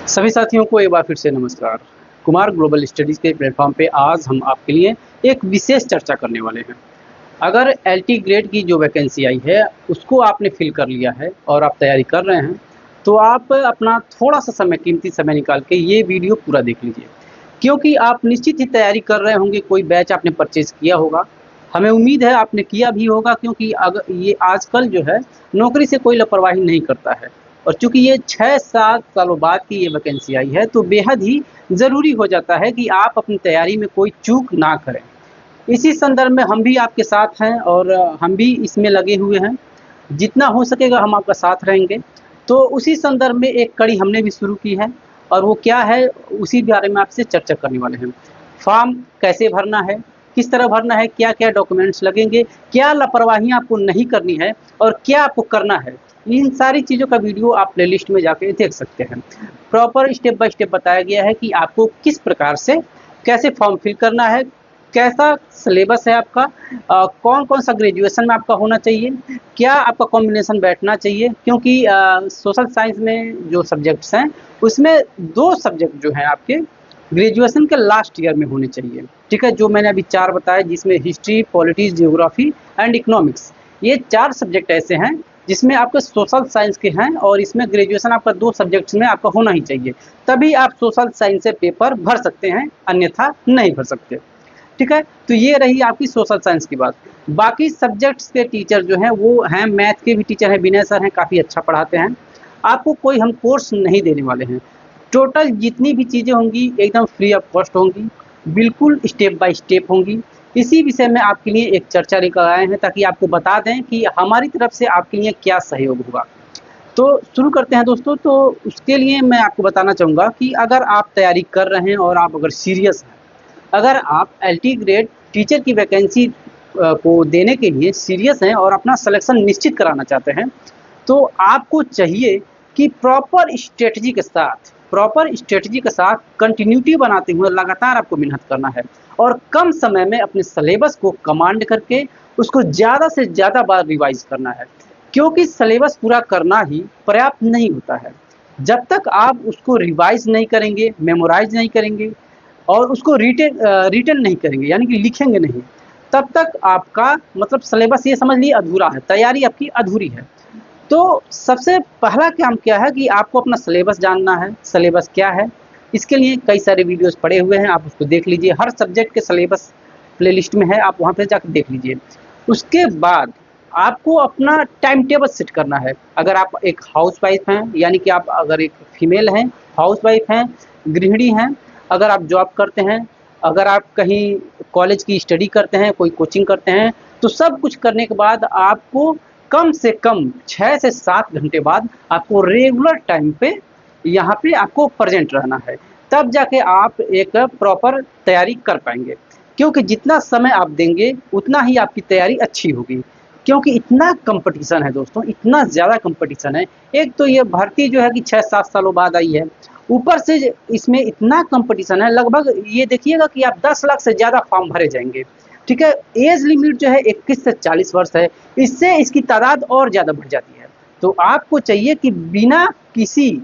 सभी साथियों को एक बार फिर से नमस्कार। कुमार ग्लोबल स्टडीज़ के प्लेटफॉर्म पे आज हम आपके लिए एक विशेष चर्चा करने वाले हैं। अगर एलटी ग्रेड की जो वैकेंसी आई है उसको आपने फिल कर लिया है और आप तैयारी कर रहे हैं, तो आप अपना थोड़ा-सा समय, कीमती समय निकाल के ये वीडियो पूरा देख लीजिए। क्योंकि आप निश्चित ही तैयारी कर रहे होंगे, कोई बैच आपने परचेज़ किया होगा। हमें उम्मीद है आपने किया भी होगा, क्योंकि अगर ये आजकल जो है नौकरी से कोई लापरवाही नहीं करता है। और चूँकि ये 6-7 सालों बाद की ये वैकेंसी आई है, तो बेहद ही ज़रूरी हो जाता है कि आप अपनी तैयारी में कोई चूक ना करें। इसी संदर्भ में हम भी आपके साथ हैं और हम भी इसमें लगे हुए हैं। जितना हो सकेगा हम आपका साथ रहेंगे। तो उसी संदर्भ में एक कड़ी हमने भी शुरू की है, और वो क्या है, उसी बारे में आपसे चर्चा करने वाले हैं। फॉर्म कैसे भरना है, किस तरह भरना है, क्या-क्या डॉक्यूमेंट्स लगेंगे, क्या लापरवाहियाँ आपको नहीं करनी है और क्या आपको करना है। इन सारी चीज़ों का वीडियो आप प्लेलिस्ट में जाके देख सकते हैं। प्रॉपर स्टेप बाय स्टेप बताया गया है कि आपको किस प्रकार से कैसे फॉर्म फिल करना है, कैसा सिलेबस है आपका, कौन-कौन सा ग्रेजुएशन में आपका होना चाहिए, क्या आपका कॉम्बिनेशन बैठना चाहिए, क्योंकि सोशल साइंस में जो सब्जेक्ट्स हैं उसमें 2 सब्जेक्ट जो हैं आपके ग्रेजुएशन के लास्ट ईयर में होने चाहिए। ठीक है, जो मैंने अभी 4 बताए, जिसमें history, politics, geography and economics, ये 4 सब्जेक्ट ऐसे हैं जिसमें आपके सोशल साइंस के हैं, और इसमें ग्रेजुएशन आपका 2 सब्जेक्ट्स में आपका होना ही चाहिए। तभी आप सोशल साइंस से पेपर भर सकते हैं, अन्यथा नहीं भर सकते। ठीक है, तो ये रही आपकी सोशल साइंस की बात। बाकी सब्जेक्ट्स के टीचर जो हैं वो हैं, मैथ के भी टीचर हैं, विनय सर हैं, काफ़ी अच्छा पढ़ाते हैं। आपको कोई हम कोर्स नहीं देने वाले हैं। टोटल जितनी भी चीज़ें होंगी एकदम फ्री ऑफ कॉस्ट होंगी, बिल्कुल स्टेप बाय स्टेप होंगी। इसी विषय में आपके लिए एक चर्चा लेकर आए हैं, ताकि आपको बता दें कि हमारी तरफ से आपके लिए क्या सहयोग होगा। तो शुरू करते हैं दोस्तों। तो उसके लिए मैं आपको बताना चाहूँगा कि अगर आप तैयारी कर रहे हैं और आप अगर सीरियस हैं, अगर आप एलटी ग्रेड टीचर की वैकेंसी को देने के लिए सीरियस हैं और अपना सिलेक्शन निश्चित कराना चाहते हैं, तो आपको चाहिए कि प्रॉपर स्ट्रेटजी के साथ कंटिन्यूटी बनाते हुए लगातार आपको मेहनत करना है, और कम समय में अपने सिलेबस को कमांड करके उसको ज़्यादा से ज़्यादा बार रिवाइज करना है। क्योंकि सिलेबस पूरा करना ही पर्याप्त नहीं होता है। जब तक आप उसको रिवाइज नहीं करेंगे, मेमोराइज नहीं करेंगे और उसको रिटन नहीं करेंगे, यानी कि लिखेंगे नहीं, तब तक आपका मतलब सिलेबस ये समझ लीजिए अधूरा है, तैयारी आपकी अधूरी है। तो सबसे पहला काम क्या है कि आपको अपना सिलेबस जानना है। सिलेबस क्या है, इसके लिए कई सारे वीडियोस पड़े हुए हैं, आप उसको देख लीजिए। हर सब्जेक्ट के सिलेबस प्लेलिस्ट में है, आप वहाँ पे जाकर देख लीजिए। उसके बाद आपको अपना टाइम टेबल सेट करना है। अगर आप एक हाउसवाइफ हैं, यानी कि आप अगर एक फीमेल हैं, हाउसवाइफ हैं, गृहिणी हैं, अगर आप जॉब करते हैं, अगर आप कहीं कॉलेज की स्टडी करते हैं, कोई कोचिंग करते हैं, तो सब कुछ करने के बाद आपको कम से कम 6 से 7 घंटे बाद आपको रेगुलर टाइम पे यहाँ पे आपको प्रेजेंट रहना है। तब जाके आप एक प्रॉपर तैयारी कर पाएँगे। क्योंकि जितना समय आप देंगे उतना ही आपकी तैयारी अच्छी होगी। क्योंकि इतना कॉम्पिटिशन है दोस्तों, इतना ज़्यादा कॉम्पिटिशन है। एक तो ये भर्ती जो है कि 6-7 सालों बाद आई है, ऊपर से इसमें इतना कॉम्पिटिशन है, लगभग ये देखिएगा कि आप 10 लाख से ज़्यादा फॉर्म भरे जाएँगे। ठीक है, एज लिमिट जो है 21 से 40 वर्ष है, इससे इसकी तादाद और ज़्यादा बढ़ जाती है। तो आपको चाहिए कि बिना किसी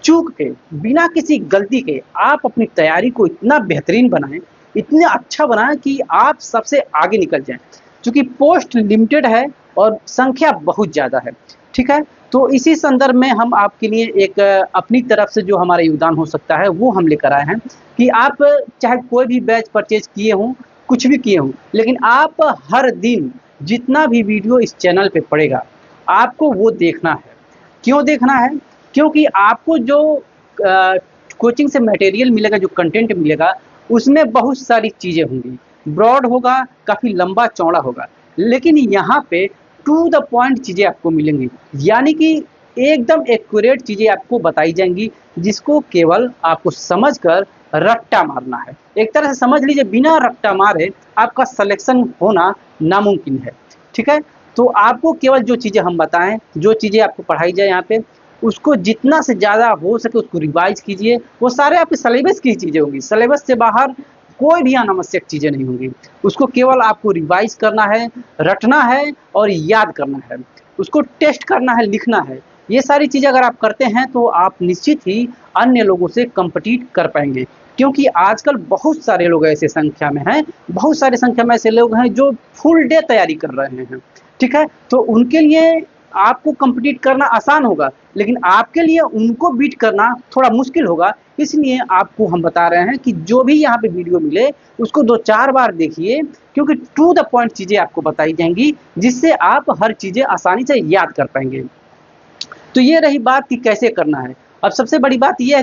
चूक के, बिना किसी गलती के आप अपनी तैयारी को इतना बेहतरीन बनाएँ, इतना अच्छा बनाएँ कि आप सबसे आगे निकल जाएँ। चूँकि पोस्ट लिमिटेड है और संख्या बहुत ज़्यादा है, ठीक है? तो इसी संदर्भ में हम आपके लिए एक अपनी तरफ से जो हमारा योगदान हो सकता है, वो हम लेकर आए हैं कि आप चाहे कोई भी बैच परचेज़ किए हों, कुछ भी किए हों, लेकिन आप हर दिन जितना भी वीडियो इस चैनल पे पड़ेगा, आपको वो देखना है। क्यों देखना है? क्योंकि आपको जो कोचिंग से मटेरियल मिलेगा, जो कंटेंट मिलेगा, उसमें बहुत सारी चीज़ें होंगी। ब्रॉड होगा, काफ़ी लंबा-चौड़ा होगा, लेकिन यहाँ पे टू द पॉइंट चीज़ें आपको मिलेंगी। यानी कि एकदम एक्यूरेट चीज़ें आपको बताई जाएँगी, जिसको केवल आपको समझकर रट्टा मारना है। एक तरह से समझ लीजिए, बिना रट्टा मारे आपका सिलेक्शन होना नामुमकिन है। ठीक है? तो आपको केवल जो चीज़ें हम बताएँ, जो चीज़ें आपको पढ़ाई जाए यहाँ पे, उसको जितना से ज़्यादा हो सके उसको रिवाइज़ कीजिए। वो सारे आपके सिलेबस की चीज़ें होंगी, सिलेबस से बाहर कोई भी अनावश्यक चीज़ें नहीं होंगी। उसको केवल आपको रिवाइज़ करना है, रटना है और याद करना है। उसको टेस्ट करना है, लिखना है। ये सारी चीज़ें अगर आप करते हैं तो आप निश्चित ही अन्य लोगों से कम्पीट कर पाएंगे, क्योंकि आजकल बहुत सारे लोग ऐसे संख्या में हैं, बहुत सारी संख्या में ऐसे लोग हैं जो फुल डे तैयारी कर रहे हैं, ठीक है। तो उनके लिए आपको कम्पीट करना आसान होगा, लेकिन आपके लिए उनको बीट करना थोड़ा मुश्किल होगा। इसलिए आपको हम बता रहे हैं कि जो भी यहाँ पे वीडियो मिले उसको 2-4 बार देखिए, क्योंकि टू द पॉइंट चीज़ें आपको बताई जाएंगी, जिससे आप हर चीज़ें आसानी से याद कर पाएंगे। तो ये रही बात कि कैसे करना है। अब सबसे बड़ी बात ये है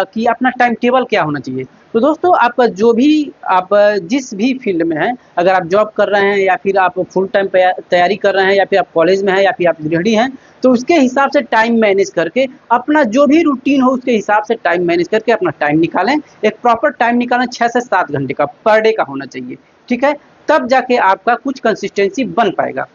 कि अपना टाइम टेबल क्या होना चाहिए। तो दोस्तों, आपका जो भी आप जिस भी फील्ड में हैं, अगर आप जॉब कर रहे हैं या फिर आप फुल टाइम तैयारी कर रहे हैं या फिर आप कॉलेज में हैं या फिर आप गृहिणी हैं, तो उसके हिसाब से टाइम मैनेज करके अपना जो भी रूटीन हो उसके हिसाब से टाइम मैनेज करके अपना टाइम निकालें। एक प्रॉपर टाइम निकालें, 6 से 7 घंटे का पर डे का होना चाहिए, ठीक है? तब जाके आपका कुछ कंसिस्टेंसी बन पाएगा।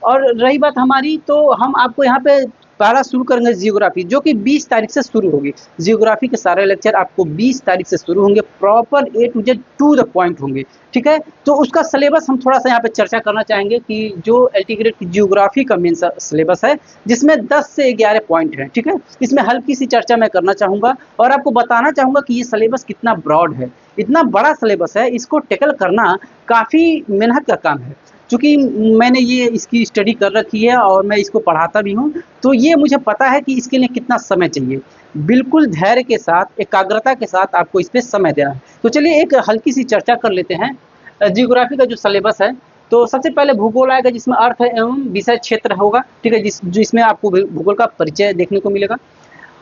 और रही बात हमारी, तो हम आपको यहाँ पे पहला शुरू करेंगे जियोग्राफी, जो कि 20 तारीख से शुरू होगी। जियोग्राफी के सारे लेक्चर आपको 20 तारीख से शुरू होंगे, proper A to Z to the point होंगे, ठीक है। तो उसका सिलेबस हम थोड़ा सा यहाँ पे चर्चा करना चाहेंगे कि जो एलटी ग्रेड की जियोग्राफी का मेन सिलेबस है, जिसमें 10 से 11 पॉइंट हैं, ठीक है। इसमें हल्की सी चर्चा मैं करना चाहूँगा और आपको बताना चाहूँगा कि ये सिलेबस कितना ब्रॉड है। इतना बड़ा सिलेबस है, इसको टैकल करना काफ़ी मेहनत का काम है। चूँकि मैंने ये इसकी स्टडी कर रखी है और मैं इसको पढ़ाता भी हूँ, तो ये मुझे पता है कि इसके लिए कितना समय चाहिए। बिल्कुल धैर्य के साथ, एकाग्रता के साथ आपको इस पे समय देना है। तो चलिए एक हल्की सी चर्चा कर लेते हैं। जियोग्राफी का जो सिलेबस है, तो सबसे पहले भूगोल आएगा, जिसमें अर्थ एवं विषय क्षेत्र होगा, ठीक है, जिसमें आपको भूगोल का परिचय देखने को मिलेगा।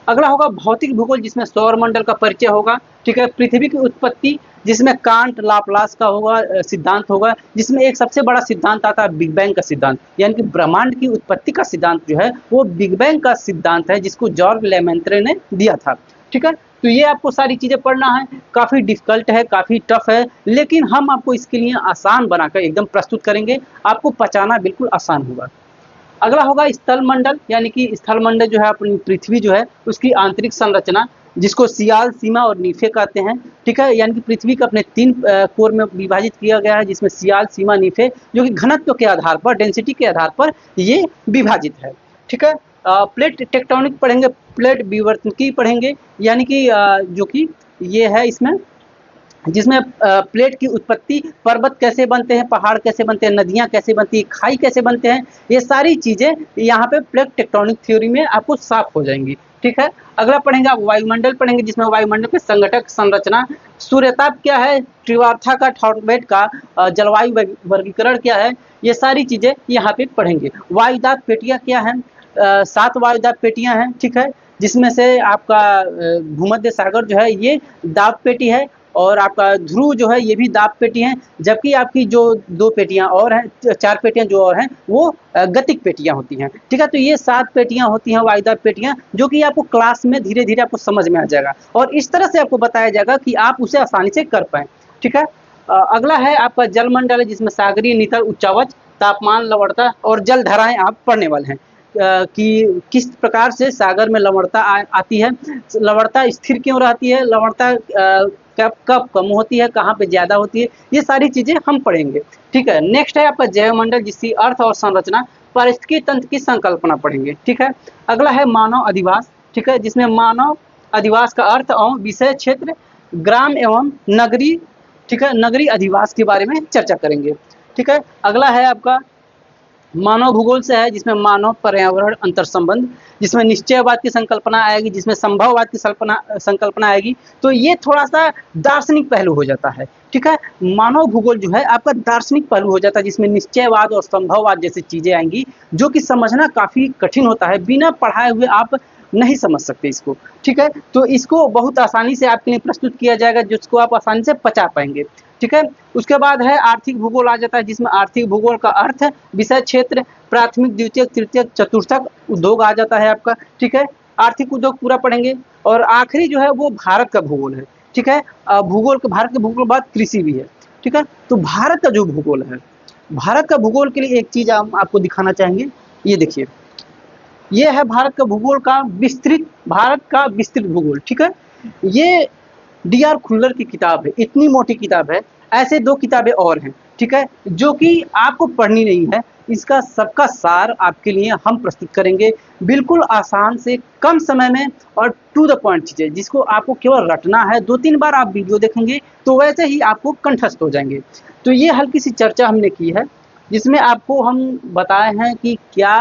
अगला होगा भौतिक भूगोल, जिसमें सौर मंडल का परिचय होगा, ठीक है। पृथ्वी की उत्पत्ति, जिसमें कांट लाप्लास का होगा सिद्धांत होगा, जिसमें एक सबसे बड़ा सिद्धांत आता है बिग बैंग का सिद्धांत, यानी कि ब्रह्मांड की उत्पत्ति का सिद्धांत जो है वो बिग बैंग का सिद्धांत है, जिसको जॉर्ज लेमेंत्रे ने दिया था, ठीक है। तो ये आपको सारी चीज़ें पढ़ना है। काफ़ी डिफिकल्ट है, काफ़ी टफ है, लेकिन हम आपको इसके लिए आसान बनाकर एकदम प्रस्तुत करेंगे, आपको पचाना बिल्कुल आसान होगा। अगला होगा स्थल मंडल, यानी कि स्थल मंडल जो है अपनी पृथ्वी जो है उसकी आंतरिक संरचना, जिसको सियाल, सीमा और नीफे कहते हैं, ठीक है। यानी कि पृथ्वी को अपने 3 कोर में विभाजित किया गया है, जिसमें सियाल, सीमा, नीफे, जो कि घनत्व के आधार पर, डेंसिटी के आधार पर ये विभाजित है, ठीक है। प्लेट टेक्टोनिक पढ़ेंगे, प्लेट विवर्तनिकी पढ़ेंगे, यानी कि जो कि ये है इसमें, जिसमें प्लेट की उत्पत्ति, पर्वत कैसे बनते हैं, पहाड़ कैसे बनते हैं, नदियाँ कैसे बनती हैं, खाई कैसे बनते हैं, ये सारी चीज़ें यहाँ पे प्लेट टेक्टोनिक थ्योरी में आपको साफ हो जाएंगी, ठीक है। अगला पढ़ेंगे आप वायुमंडल पढ़ेंगे, जिसमें वायुमंडल के संगठक संरचना, सूर्यताप क्या है, त्रिवार्था का, थॉर्नबेट का, जलवायु वर्गीकरण क्या है, ये सारी चीज़ें यहाँ पे पढ़ेंगे। वायुदाब पेटियाँ क्या हैं, 7 वायुदाब पेटियाँ हैं, ठीक है, जिसमें से आपका भूमध्य सागर जो है ये दाब पेटी है, और आपका ध्रुव जो है ये भी दाब पेटी है, जबकि आपकी जो 2 पेटियाँ और हैं, 4 पेटियाँ जो और हैं, वो गतिक पेटियाँ होती हैं, ठीक है। तो ये 7 पेटियाँ होती हैं वायुदाब पेटियाँ, जो कि आपको क्लास में धीरे धीरे आपको समझ में आ जाएगा और इस तरह से आपको बताया जाएगा कि आप उसे आसानी से कर पाएँ, ठीक है। अगला है आपका जलमंडल है, जिसमें सागरीय नितल, उच्चावच, तापमान, लवणता और जल धाराएं आप पढ़ने वाले हैं, कि किस प्रकार से सागर में लवणता आती है, लवणता स्थिर क्यों रहती है, लवणता कब कब कम होती है, कहाँ पे ज़्यादा होती है, ये सारी चीज़ें हम पढ़ेंगे, ठीक है। नेक्स्ट है आपका जैवमंडल, जिसकी अर्थ और संरचना, पारिस्थितिकी तंत्र की संकल्पना पढ़ेंगे, ठीक है। अगला है मानव अधिवास, ठीक है, जिसमें मानव अधिवास का अर्थ एवं विषय क्षेत्र, ग्राम एवं नगरी, ठीक है, नगरी अधिवास के बारे में चर्चा करेंगे, ठीक है। अगला है आपका मानव भूगोल से है, जिसमें मानव पर्यावरण अंतर संबंध, जिसमें निश्चयवाद की संकल्पना आएगी, जिसमें संभववाद की संकल्पना आएगी। तो ये थोड़ा सा दार्शनिक पहलू हो जाता है, ठीक है। मानव भूगोल जो है आपका दार्शनिक पहलू हो जाता है, जिसमें निश्चयवाद और संभववाद जैसी चीज़ें आएंगी, जो कि समझना काफ़ी कठिन होता है, बिना पढ़ाए हुए आप नहीं समझ सकते इसको, ठीक है। तो इसको बहुत आसानी से आपके लिए प्रस्तुत किया जाएगा, जिसको आप आसानी से पचा पाएंगे, ठीक है। उसके बाद है आर्थिक भूगोल आ जाता है, जिसमें आर्थिक भूगोल का अर्थ, विषय क्षेत्र, प्राथमिक, द्वितीयक, तृतीयक, चतुर्थक उद्योग आ जाता है आपका, ठीक है। आर्थिक उद्योग पूरा पढ़ेंगे और आखिरी जो है वो भारत का भूगोल है, ठीक है। भूगोल के, भारत के भूगोल के बाद कृषि भी है, ठीक है। तो भारत का जो भूगोल है, भारत का भूगोल के लिए एक चीज़ हम आपको दिखाना चाहेंगे, ये देखिए, ये है भारत का भूगोल का विस्तृत, भारत का विस्तृत भूगोल, ठीक है। ये डी आर खुल्लर की किताब है, इतनी मोटी किताब है, ऐसे 2 किताबें और हैं, ठीक ठीक है, जो कि आपको पढ़नी नहीं है। इसका सबका सार आपके लिए हम प्रस्तुत करेंगे, बिल्कुल आसान से, कम समय में और टू द पॉइंट चीज़ें, जिसको आपको केवल रटना है। 2-3 बार आप वीडियो देखेंगे तो वैसे ही आपको कंठस्थ हो जाएंगे। तो ये हल्की सी चर्चा हमने की है, जिसमें आपको हम बताए हैं कि क्या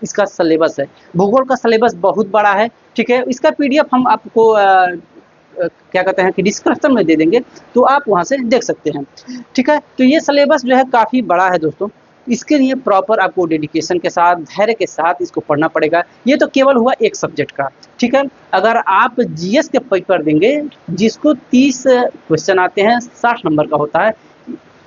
इसका सिलेबस है। भूगोल का सिलेबस बहुत बड़ा है, ठीक है। इसका पीडीएफ हम आपको क्या कहते हैं कि डिस्क्रिप्शन में दे देंगे, तो आप वहाँ से देख सकते हैं, ठीक है। तो ये सिलेबस जो है काफ़ी बड़ा है दोस्तों। इसके लिए प्रॉपर आपको डेडिकेशन के साथ, धैर्य के साथ इसको पढ़ना पड़ेगा। ये तो केवल हुआ एक सब्जेक्ट का, ठीक है। अगर आप जीएस के पेपर देंगे, जिसको 30 क्वेश्चन आते हैं, 60 नंबर का होता है,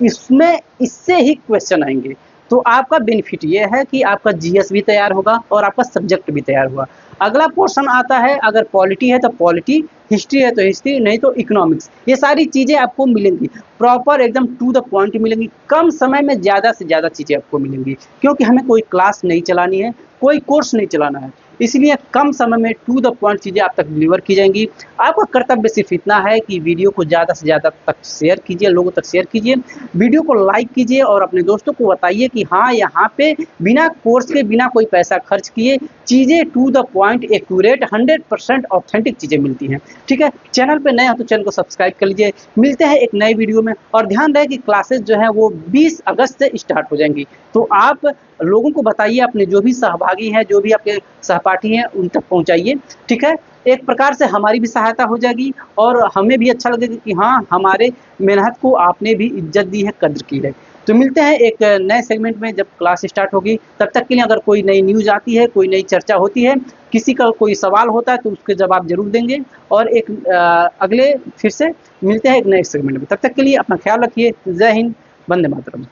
इसमें इससे ही क्वेश्चन आएंगे। तो आपका बेनिफिट ये है कि आपका जीएस भी तैयार होगा और आपका सब्जेक्ट भी तैयार हुआ। अगला पोर्शन आता है, अगर पॉलिटी है तो पॉलिटी, हिस्ट्री है तो हिस्ट्री, नहीं तो इकोनॉमिक्स। ये सारी चीज़ें आपको मिलेंगी, प्रॉपर एकदम टू द पॉइंट मिलेंगी, कम समय में ज़्यादा से ज़्यादा चीज़ें आपको मिलेंगी। क्योंकि हमें कोई क्लास नहीं चलानी है, कोई कोर्स नहीं चलाना है, इसलिए कम समय में टू द पॉइंट चीज़ें आप तक डिलीवर की जाएंगी। आपका कर्तव्य सिर्फ इतना है कि वीडियो को ज़्यादा से ज़्यादा तक शेयर कीजिए, लोगों तक शेयर कीजिए, वीडियो को लाइक कीजिए और अपने दोस्तों को बताइए कि हाँ, यहाँ पे बिना कोर्स के, बिना कोई पैसा खर्च किए चीज़ें to the point, accurate, 100% authentic चीज़ें मिलती हैं, ठीक है। चैनल पे नए हो तो चैनल को सब्सक्राइब कर लीजिए। मिलते हैं एक नए वीडियो में, और ध्यान रहे कि क्लासेस जो है वो 20 अगस्त से स्टार्ट हो जाएंगी। तो आप लोगों को बताइए, अपने जो भी सहभागी हैं, जो भी आपके सहपाठी हैं, उन तक पहुंचाइए, ठीक है। एक प्रकार से हमारी भी सहायता हो जाएगी और हमें भी अच्छा लगेगा कि हाँ, हमारे मेहनत को आपने भी इज्जत दी है, कद्र की है। तो मिलते हैं एक नए सेगमेंट में जब क्लास स्टार्ट होगी। तब तक के लिए अगर कोई नई न्यूज़ आती है, कोई नई चर्चा होती है, किसी का कोई सवाल होता है, तो उसके जवाब जरूर देंगे। और एक अगले फिर से मिलते हैं एक नए सेगमेंट में। तब तक के लिए अपना ख्याल रखिए। जय हिंद, वंदे मातरम।